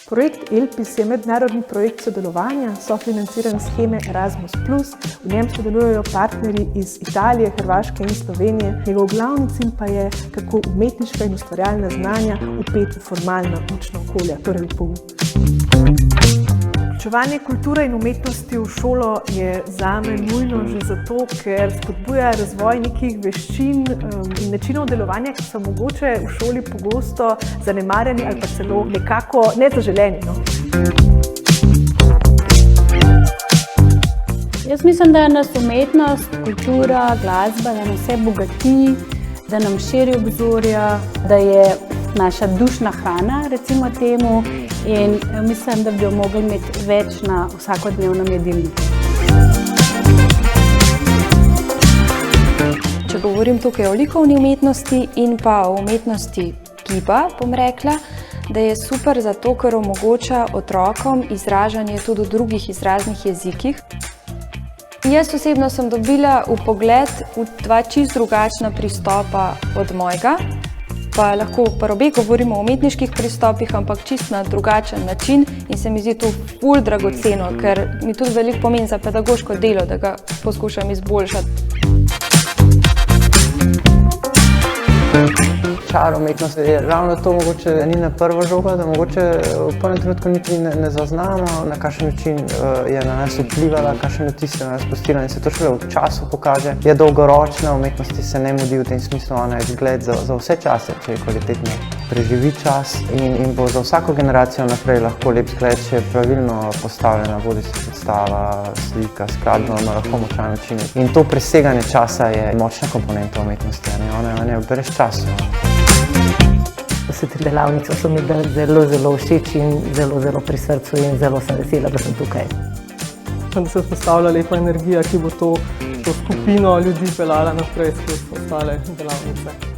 Projekt ELPIS je mednarodni projekt sodelovanja, sofinanciran sheme Erasmus+. V njem sodelujejo partnerji iz Italije, Hrvaške in Slovenije. Njegov glavni cilj pa je, kako umetniška in ustvarjalna znanja vpeti v formalna učna okolja, torej v pouk. Vključevanje kulture in umetnosti v šolo je zame nujno že zato, ker spodbuja razvoj nekih veščin in načinov delovanja, ki so mogoče v šoli pogosto zanemarjeni ali pa celo nekako nezaželeni. Jaz mislim, da nas umetnost, kultura, glasba, da nas vse bogati, da nam širi obzorja, da je naša dušna hrana, recimo temu, in mislim, da bi jo mogli imeti več na vsakodnevnem jedilniku. Če govorim tukaj o likovni umetnosti in pa o umetnosti giba, bom rekla, da je super zato, ker omogoča otrokom izražanje tudi v drugih izraznih jezikih. Jaz osebno sem dobila vpogled v dva čisto drugačna pristopa od mojega. Pa lahko pri obeh govorimo o umetniških pristopih, ampak čisto na drugačen način in se mi zdi to ful dragoceno, ker mi tudi veliko pomeni za pedagoško delo, da ga poskušam izboljšati. Čar umetnosti je ravno to, mogoče ni na prvo žogo, da mogoče v prvem trenutku niti ne zaznamo, na kakšen način je na nas vplivala, kakšen vtis je na nas pustila in se to šele v času pokaže. Je dolgoročna, umetnosti se ne mudi v tem smislu, ona je zgled za vse čase, če je kvalitetno preživi čas in bo za vsako generacijo naprej lahko lep zgled, če je pravilno postavljena, bodi se predstava, slika, skladba, ima lahko močan učinek. In to preseganje časa je močna komponenta umetnosti, ona je brez časa. Vse te delavnice so mi zelo všeč in zelo pri srcu in zelo sem vesela, da sem tukaj. Da se vzpostavlja lepa energija, ki bo to skupino ljudi peljala naprej skozi ostale delavnice.